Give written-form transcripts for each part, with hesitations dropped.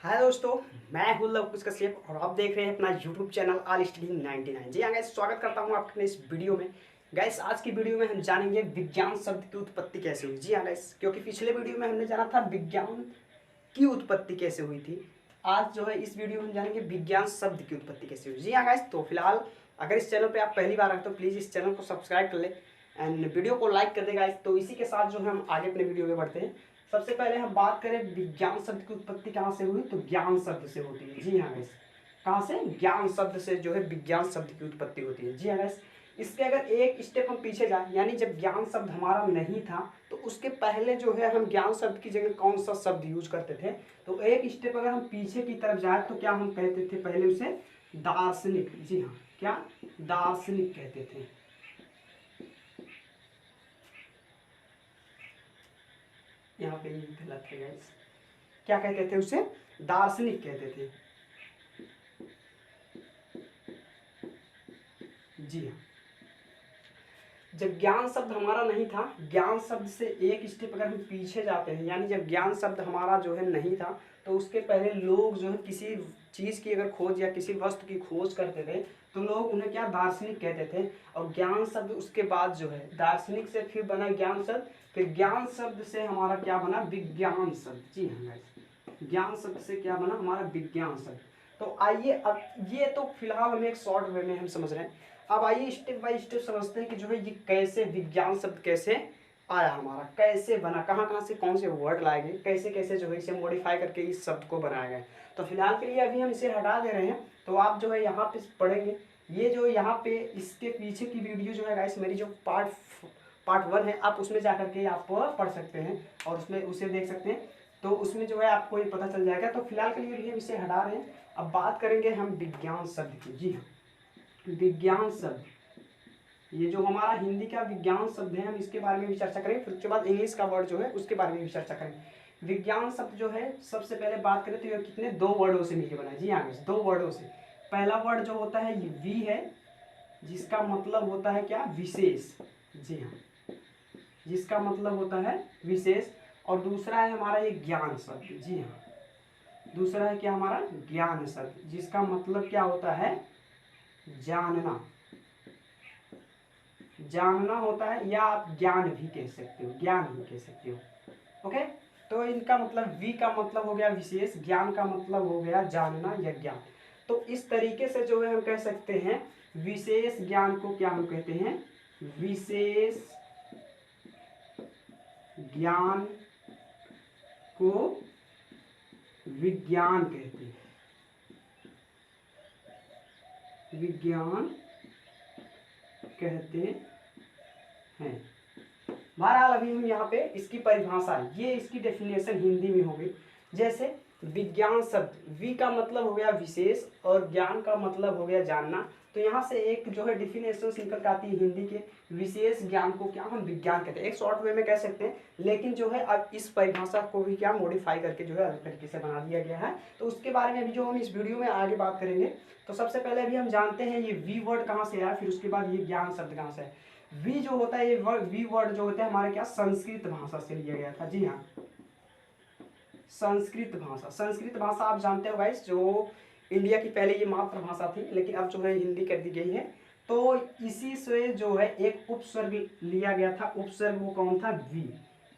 हाय दोस्तों, मैं हूं लवकुश कश्यप और आप देख रहे हैं अपना यूट्यूब चैनल ऑल स्टडी 99। जी हाँ गाइस, स्वागत करता हूं आपके इस वीडियो में। गाइस, आज की वीडियो में हम जानेंगे विज्ञान शब्द की उत्पत्ति कैसे हुई। जी हाँ गाइस, क्योंकि पिछले वीडियो में हमने जाना था विज्ञान की उत्पत्ति कैसे हुई थी। आज जो है इस वीडियो में हम जानेंगे विज्ञान शब्द की उत्पत्ति कैसे हुई। जी हाँ गाइस, तो फिलहाल अगर इस चैनल पर आप पहली बार आए तो प्लीज़ इस चैनल को सब्सक्राइब कर ले एंड वीडियो को लाइक कर दे गाइस। तो इसी के साथ जो है हम आगे अपने वीडियो में बढ़ते हैं। सबसे पहले हम बात करें विज्ञान शब्द की उत्पत्ति कहाँ से हुई, तो ज्ञान शब्द से होती है। जी हाँ गाइस, कहाँ से? ज्ञान शब्द से जो है विज्ञान शब्द की उत्पत्ति होती है। जी हाँ गाइस, इसके अगर एक स्टेप हम पीछे जाए, यानी जब ज्ञान शब्द हमारा नहीं था तो उसके पहले जो है हम ज्ञान शब्द की जगह कौन सा शब्द यूज करते थे। तो एक स्टेप अगर हम पीछे की तरफ जाए तो क्या हम कहते थे पहले उसे? दार्शनिक। जी हाँ, क्या? दार्शनिक कहते थे। यहाँ पे ये गलत है गाइस, क्या कहते थे उसे? दार्शनिक कहते थे। जी हाँ, जब ज्ञान शब्द हमारा नहीं था, ज्ञान शब्द से एक स्टेप अगर हम पीछे जाते हैं, यानी जब ज्ञान शब्द हमारा जो है नहीं था तो उसके पहले लोग जो है किसी चीज़ की अगर खोज या किसी वस्तु की खोज करते थे तो लोग उन्हें क्या? दार्शनिक कहते थे। और ज्ञान शब्द उसके बाद जो है दार्शनिक से फिर बना ज्ञान शब्द, फिर ज्ञान शब्द से हमारा क्या बना? विज्ञान शब्द। जी हाँ, ज्ञान शब्द से क्या बना? हमारा विज्ञान शब्द। तो आइए, अब ये तो फिलहाल हम एक शॉर्ट वे में हम समझ रहे हैं। अब आइए स्टेप बाय स्टेप समझते हैं कि जो है ये कैसे विज्ञान शब्द कैसे आया, हमारा कैसे बना, कहाँ कहाँ से कौन से वर्ड लाए गए, कैसे कैसे जो है इसे मॉडिफाई करके इस शब्द को बनाया गया। तो फिलहाल के लिए अभी हम इसे हटा दे रहे हैं। तो आप जो है यहाँ पे पढ़ेंगे, ये जो यहाँ पे इसके पीछे की वीडियो जो है गाइस, मेरी जो पार्ट 1 है, आप उसमें जा करके आप पढ़ सकते हैं और उसमें उसे देख सकते हैं। तो उसमें जो है आपको ये पता चल जाएगा। तो फिलहाल के लिए भी हम इसे हटा रहे हैं। अब बात करेंगे हम विज्ञान शब्द की। जी हाँ, विज्ञान शब्द, ये जो हमारा हिंदी का विज्ञान शब्द है, हम इसके बारे में भी चर्चा करेंगे। फिर उसके बाद इंग्लिश का वर्ड जो है उसके बारे में भी चर्चा करेंगे। विज्ञान शब्द जो है सबसे पहले बात करें तो ये कितने? 2 वर्डों से मिलकर बना है। जी हाँ, 2 वर्डों से। पहला वर्ड जो होता है ये वी है, जिसका मतलब होता है क्या? विशेष। जी हाँ, जिसका मतलब होता है विशेष। और दूसरा है हमारा ये ज्ञान शब्द। जी हाँ, दूसरा है क्या हमारा? ज्ञान शब्द, जिसका मतलब क्या होता है? जानना। जानना होता है, या आप ज्ञान भी कह सकते हो, ज्ञान भी कह सकते हो। ओके, तो इनका मतलब वी का मतलब हो गया विशेष, ज्ञान का मतलब हो गया जानना या ज्ञान। तो इस तरीके से जो है हम कह सकते हैं विशेष ज्ञान को क्या हम कहते हैं? विशेष ज्ञान को विज्ञान कहते हैं। विज्ञान कहते हैं। बहरहाल अभी हम यहाँ पे इसकी परिभाषा, ये इसकी डेफिनेशन हिंदी में होगी। जैसे विज्ञान शब्द, वी का मतलब हो गया विशेष और ज्ञान का मतलब हो गया जानना। तो यहाँ से एक जो है डेफिनेशन निकल के आती है हिंदी के, विशेष ज्ञान को क्या हम विज्ञान कहते हैं। एक शॉर्ट वे में कह सकते हैं, लेकिन जो है अब इस परिभाषा को भी क्या मॉडिफाई करके जो है अलग तरीके से बना दिया गया है। तो उसके बारे में अभी जो हम इस वीडियो में आगे बात करेंगे। तो सबसे पहले अभी हम जानते हैं ये वी वर्ड कहाँ से आया, फिर उसके बाद ये ज्ञान शब्द कहाँ से है। वी जो होता है, ये वी वर्ड जो होता है हमारे क्या? संस्कृत भाषा से लिया गया था। जी हाँ, संस्कृत भाषा। संस्कृत भाषा आप जानते हो गाइस, जो इंडिया की पहले ये मातृभाषा थी, लेकिन अब जो है हिंदी कर दी गई है। तो इसी से जो है एक उपसर्ग लिया गया था। उपसर्ग वो कौन था? वी।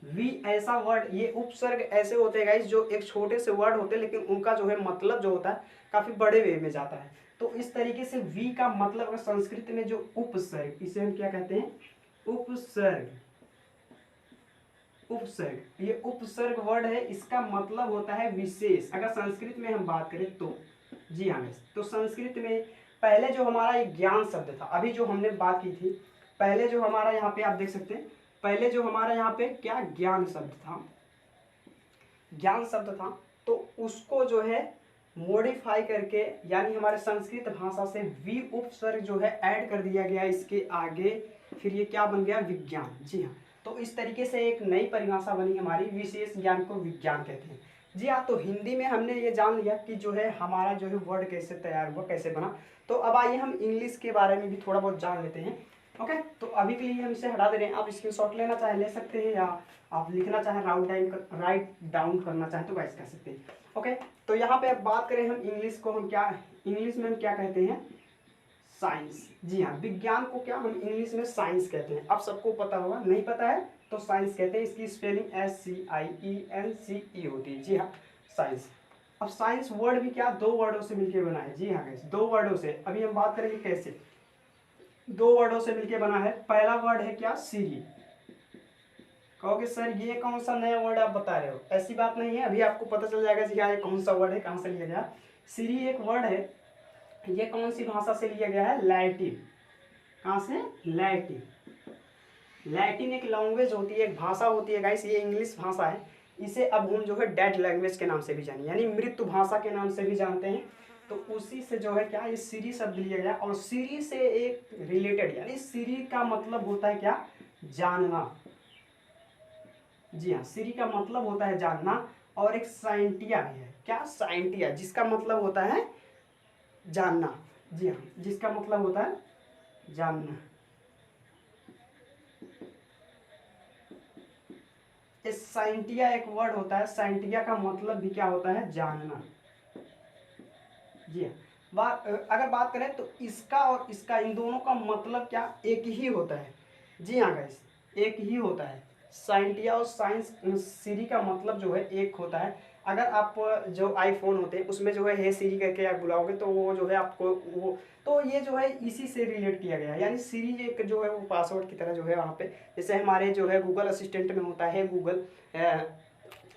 वी ऐसा वर्ड, ये उपसर्ग ऐसे होते हैं गाइस जो एक छोटे से वर्ड होते हैं, लेकिन उनका जो है मतलब जो होता है काफी बड़े वे में जाता है। तो इस तरीके से वी का मतलब संस्कृत में जो उपसर्ग, इसे हम क्या कहते हैं? उपसर्ग। उपसर्ग, ये उपसर्ग वर्ड है, इसका मतलब होता है विशेष, अगर संस्कृत में हम बात करें तो। जी हाँ, तो संस्कृत में पहले जो हमारा एक ज्ञान शब्द था, अभी जो हमने बात की थी, पहले जो हमारा यहाँ पे आप देख सकते हैं, पहले जो हमारा यहाँ पे क्या? ज्ञान शब्द था, ज्ञान शब्द था। तो उसको जो है मॉडिफाई करके, यानी हमारे संस्कृत भाषा से वी उपसर्ग जो है ऐड कर दिया गया इसके आगे, फिर ये क्या बन गया? विज्ञान। जी हाँ, तो इस तरीके से एक नई परिभाषा बनी हमारी, विशेष ज्ञान को विज्ञान कहते हैं। जी हाँ, तो हिंदी में हमने ये जान लिया कि जो है हमारा जो है वर्ड कैसे तैयार हुआ, कैसे बना। तो अब आइए हम इंग्लिश के बारे में भी थोड़ा बहुत जान लेते हैं। ओके, तो अभी के लिए हम इसे हटा दे रहे हैं। आप स्क्रीनशॉट लेना चाहे ले सकते हैं, या आप लिखना चाहे राइट डाउन करना चाहे तो गाइस कर सकते हैं। ओके, तो यहाँ पे अब बात करें हम इंग्लिश को, हम क्या इंग्लिश में हम क्या कहते हैं, साइंस। जी हाँ, विज्ञान को क्या हम इंग्लिश में साइंस कहते हैं। अब सबको पता होगा, नहीं पता है तो साइंस कहते हैं। इसकी स्पेलिंग SCIENCE होती है। जी हाँ, साइंस। अब साइंस वर्ड भी क्या, दो वर्डों से मिलकर बना है। जी हाँ गाइस, दो वर्डों से। अभी हम बात करेंगे कैसे, दो वर्डों से मिलकर बना है। पहला वर्ड है क्या, सीरी। कहोगे सर ये कौन सा नया वर्ड आप बता रहे हो, ऐसी बात नहीं है, अभी आपको पता चल जाएगा जी हाँ ये कौन सा वर्ड है, कहाँ से लिया गया। सीरी एक वर्ड है, ये कौन सी भाषा से लिया गया है, लैटिन। कहाँ से, लैटिन। लैटिन एक लैंग्वेज होती है, एक भाषा होती है गाइस, ये इंग्लिश भाषा है। इसे अब हम जो है डेड लैंग्वेज के नाम से भी जाने, यानी मृत्यु भाषा के नाम से भी जानते हैं। तो उसी से जो है क्या, ये सीरी शब्द लिया गया। और सीरी से एक रिलेटेड, यानी सीरी का मतलब होता है क्या, जानना। जी हाँ, सीरी का मतलब होता है जानना। और एक साइंटिया भी है, क्या, साइंटिया, जिसका मतलब होता है जानना। जी हाँ, जिसका मतलब होता है जानना। इस साइंटिया एक वर्ड होता है, साइंटिया का मतलब भी क्या होता है, जानना। जी हाँ, अगर बात करें तो इसका और इसका, इन दोनों का मतलब क्या, एक ही होता है। जी हाँ गाइस, एक ही होता है। साइंटिया और साइंस, सीरी का मतलब जो है एक होता है। अगर आप जो आईफोन होते हैं उसमें जो है हे सीरी करके आप बुलाओगे तो वो जो है आपको वो, तो ये जो है इसी से रिलेट किया गया है। यानी सीरी एक जो है वो पासवर्ड की तरह जो है वहाँ पे, जैसे हमारे जो है गूगल असिस्टेंट में होता है गूगल,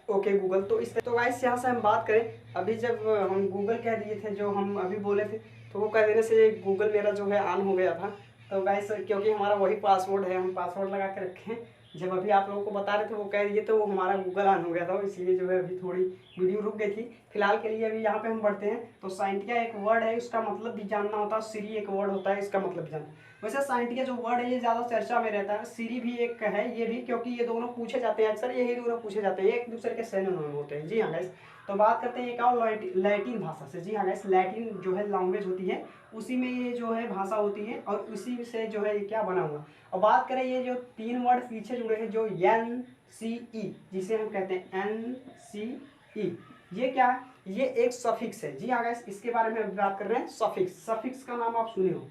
ओके गूगल। तो इस, तो गाइस यहाँ से हम बात करें, अभी जब हम गूगल कह दिए थे, जो हम अभी बोले थे, तो वो कह देने से गूगल मेरा जो है ऑन हो गया था। तो गाइस क्योंकि हमारा वही पासवर्ड है, हम पासवर्ड लगा के रखे हैं। जब अभी आप लोगों को बता रहे थे वो कह दिए तो वो हमारा गूगल ऑन हो गया था, इसलिए जो है अभी थोड़ी वीडियो रुक गई थी। फिलहाल के लिए अभी यहाँ पे हम बढ़ते हैं। तो साइंटिया एक वर्ड है, उसका मतलब भी जानना होता है। सीरी एक वर्ड होता है, इसका मतलब भी जानना। वैसे साइंटिया जो वर्ड है ये ज़्यादा चर्चा में रहता है। सीरी भी एक है ये भी, क्योंकि ये दोनों पूछे जाते हैं अक्सर, यही दोनों पूछे जाते हैं, एक दूसरे के सिनोनिम होते हैं। जी हाँ गाइस, तो बात करते हैं एक और लैटिन भाषा से। जी हाँ गाइस, लैटिन जो है लैंग्वेज होती है, उसी में ये जो है भाषा होती है और उसी से जो है ये क्या बना हुआ। और बात करें ये जो तीन वर्ड पीछे जुड़े हैं, जो NCE, जिसे हम कहते हैं NCE, ये क्या है, ये एक सफिक्स है। जी हाँ गाइस, इसके बारे में बात कर रहे हैं, सफिक्स। सफिक्स का नाम आप सुने हो,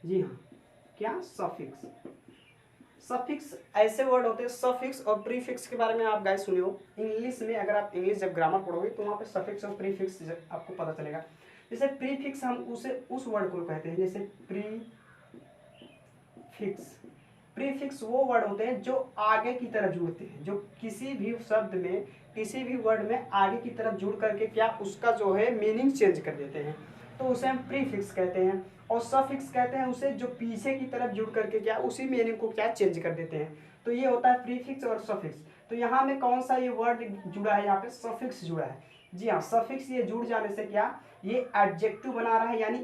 जी हाँ, क्या, सफिक्स। सफिक्स ऐसे वर्ड होते हैं, सफिक्स और प्रीफिक्स के बारे में आप गाइस सुने हो। इंग्लिश में अगर आप इंग्लिश जब ग्रामर पढ़ोगे तो वहाँ पे सफिक्स और प्रीफिक्स आपको पता चलेगा। जैसे प्रीफिक्स हम उस वर्ड को कहते हैं, जैसे प्रीफिक्स। प्रीफिक्स वो वर्ड होते हैं जो आगे की तरफ जुड़ते हैं, जो किसी भी शब्द में, किसी भी वर्ड में आगे की तरफ जुड़ करके क्या, उसका जो है मीनिंग चेंज कर देते हैं, तो उसे हम प्रीफिक्स कहते हैं। और सफिक्स कहते हैं उसे जो पीछे की तरफ जुड़ करके क्या, उसी मीनिंग को क्या, चेंज कर देते हैं। तो ये होता है प्रीफिक्स और सफिक्स। तो यहाँ में कौन सा ये वर्ड जुड़ा है, यहाँ पे सफिक्स जुड़ा है। जी हाँ, सफिक्स ये जुड़ जाने से क्या, ये एडजेक्टिव बना रहा है, यानी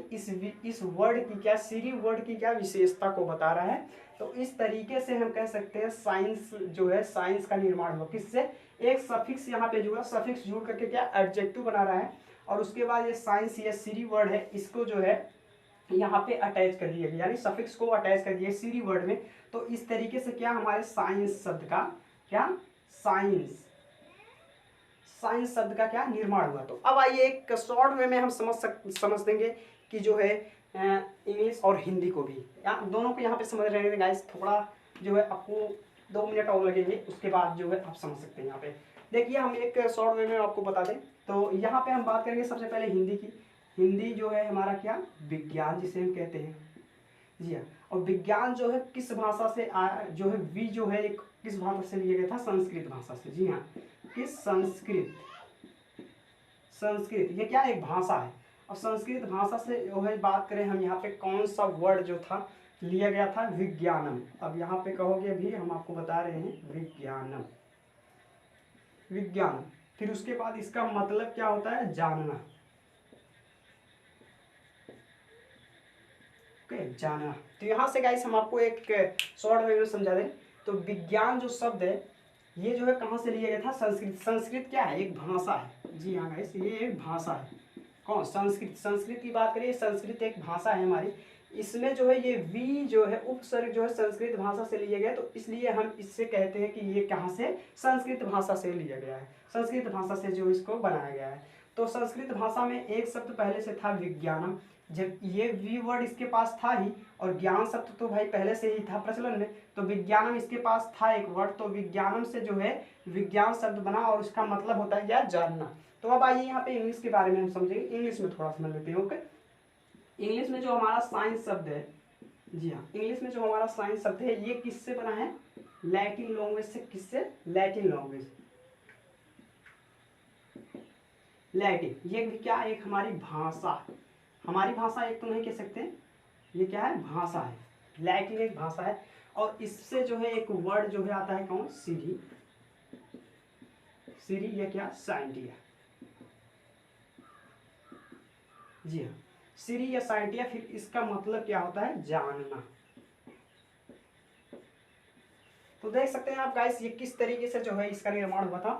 इस वर्ड की क्या, सीरी वर्ड की क्या विशेषता को बता रहा है। तो इस तरीके से हम कह सकते हैं साइंस जो है, साइंस का निर्माण हुआ किससे, एक सफिक्स यहाँ पे जुड़ा, सफिक्स जुड़ करके क्या एडजेक्टिव बना रहा है। और उसके बाद ये साइंस, ये सीरी वर्ड है, इसको जो है यहाँ पे अटैच कर दिया गया, यानी सफिक्स को अटैच कर दिया सीरी वर्ड में। तो इस तरीके से क्या, हमारे साइंस शब्द का क्या, साइंस शब्द का क्या निर्माण हुआ। तो अब आइए एक शॉर्ट वे में हम समझ देंगे कि जो है इंग्लिश और हिंदी को भी, दोनों को यहाँ पे समझ रहे हैं गाइस। थोड़ा जो है आपको 2 मिनट और लगेंगे, उसके बाद जो है आप समझ सकते हैं। यहाँ पे देखिए, हम एक शॉर्ट वे में आपको बता दें। तो यहाँ पे हम बात करेंगे सबसे पहले हिंदी की। हिंदी जो है हमारा क्या, विज्ञान जिसे हम कहते हैं। जी हाँ, और विज्ञान जो है किस भाषा से आया, जो है वी जो है एक किस भाषा से लिया गया था, संस्कृत भाषा से। जी हाँ, किस, संस्कृत ये क्या, एक भाषा है। और संस्कृत भाषा से जो है बात करें हम, यहाँ पे कौन सा वर्ड जो था लिया गया था, विज्ञानम। अब यहाँ पे कहोगे भी, हम आपको बता रहे हैं विज्ञानम, विज्ञान। फिर उसके बाद इसका मतलब क्या होता है, जानना। जाना। तो यहाँ से गाइस हम आपको एक शॉर्ट वे में समझा दें। तो विज्ञान जो शब्द है ये जो है कहाँ से लिया गया था, संस्कृत। संस्कृत क्या है, एक भाषा है। जी हाँ गाइस, ये एक भाषा है। कौन, संस्कृत। संस्कृत की बात करें, संस्कृत एक भाषा है हमारी। इसमें जो है ये वी जो है उपसर्ग जो है संस्कृत भाषा से लिया गया, तो इसलिए हम इससे कहते हैं कि ये कहाँ से, संस्कृत भाषा से लिया गया है, संस्कृत भाषा से जो इसको बनाया गया है। तो संस्कृत भाषा में एक शब्द पहले से था विज्ञानम, जब ये वी वर्ड इसके पास था ही, और ज्ञान शब्द तो भाई पहले से ही था प्रचलन में, तो विज्ञानम इसके पास था एक वर्ड, तो विज्ञानम से जो है विज्ञान शब्द बना और उसका मतलब होता है क्या, जानना। तो अब आइए यहाँ पे इंग्लिश के बारे में हम समझेंगे, इंग्लिश में थोड़ा समझ लेते हैं। ओके, इंग्लिश में जो हमारा साइंस शब्द है, जी हाँ, इंग्लिश में जो हमारा साइंस शब्द है ये किससे बना है, लैटिन लैंग्वेज से। किससे, लैटिन लैंग्वेज, लैटिन, ये भी क्या, एक हमारी भाषा, हमारी भाषा एक तो नहीं कह सकते, ये क्या है, भाषा है, लैटिन एक भाषा है। और इससे जो है एक वर्ड जो है आता है कौन, सीरी, सीरी या क्या, साइंटिया, जी हाँ, सीरी या साइंटिया। फिर इसका मतलब क्या होता है, जानना। तो देख सकते हैं आप गाइस ये किस तरीके से जो है इसका निर्माण हुआ था।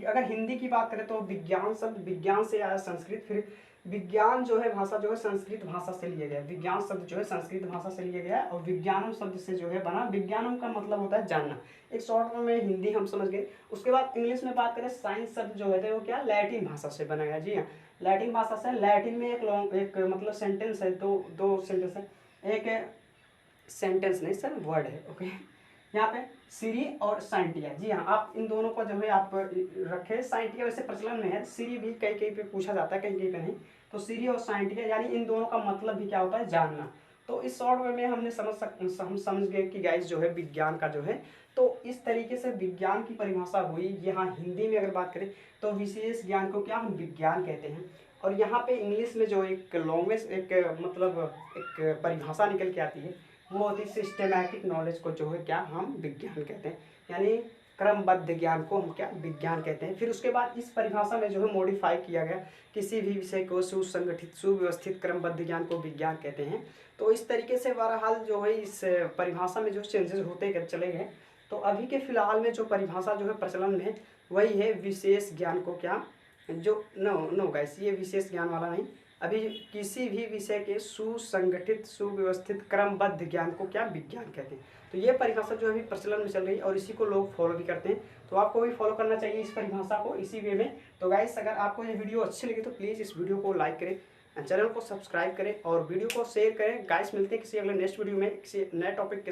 अगर हिंदी की बात करें तो विज्ञान शब्द विज्ञान से आया संस्कृत, फिर विज्ञान जो है भाषा जो है संस्कृत भाषा से लिया गया, विज्ञान शब्द जो है संस्कृत भाषा से लिया गया, और विज्ञानम शब्द से जो है बना। विज्ञानम का मतलब होता है जानना, एक शॉर्ट में हिंदी हम समझ गए। उसके बाद इंग्लिश में बात करें, साइंस शब्द जो है वो क्या, लैटिन भाषा से बना गया, जी हाँ, लैटिन भाषा से। लैटिन में एक मतलब सेंटेंस है, दो सेंटेंस है, एक सेंटेंस नहीं सर, वर्ड है। ओके, यहाँ पे सीरी और साइंटिया, जी हाँ, आप इन दोनों को जो है आप रखें। साइंटिया वैसे प्रचलन में है, सीरी भी कहीं कहीं पे पूछा जाता है, कहीं कहीं पे नहीं। तो सीरी और साइंटिया यानी इन दोनों का मतलब भी क्या होता है, जानना। तो इस शॉर्ट वे में हमने हम समझ गए कि गाइस जो है विज्ञान का जो है, तो इस तरीके से विज्ञान की परिभाषा हुई। यहाँ हिंदी में अगर बात करें तो विशेष ज्ञान को क्या हम विज्ञान कहते हैं, और यहाँ पे इंग्लिश में जो एक लैंग्वेज एक मतलब एक परिभाषा निकल के आती है, वो होती है सिस्टेमैटिक नॉलेज को जो है क्या हम विज्ञान कहते हैं, यानी क्रमबद्ध ज्ञान को हम क्या विज्ञान कहते हैं। फिर उसके बाद इस परिभाषा में जो है मॉडिफाई किया गया, किसी भी विषय को सुसंगठित सुव्यवस्थित क्रमबद्ध ज्ञान को विज्ञान कहते हैं। तो इस तरीके से बहरहाल जो है इस परिभाषा में जो चेंजेस होते चले गए। तो अभी के फिलहाल में जो परिभाषा जो है प्रचलन में वही है विशेष ज्ञान को क्या, जो नो गाइस, ये विशेष ज्ञान वाला नहीं, अभी किसी भी विषय के सुसंगठित सुव्यवस्थित क्रमबद्ध ज्ञान को क्या विज्ञान कहते हैं। तो ये परिभाषा जो अभी प्रचलन में चल रही है और इसी को लोग फॉलो भी करते हैं, तो आपको भी फॉलो करना चाहिए इस परिभाषा को इसी वे में। तो गाइस अगर आपको ये वीडियो अच्छी लगी तो प्लीज़ इस वीडियो को लाइक करें, चैनल को सब्सक्राइब करें और वीडियो को शेयर करें। गाइस मिलते हैं किसी अगले नेक्स्ट वीडियो में किसी नए टॉपिक के साथ।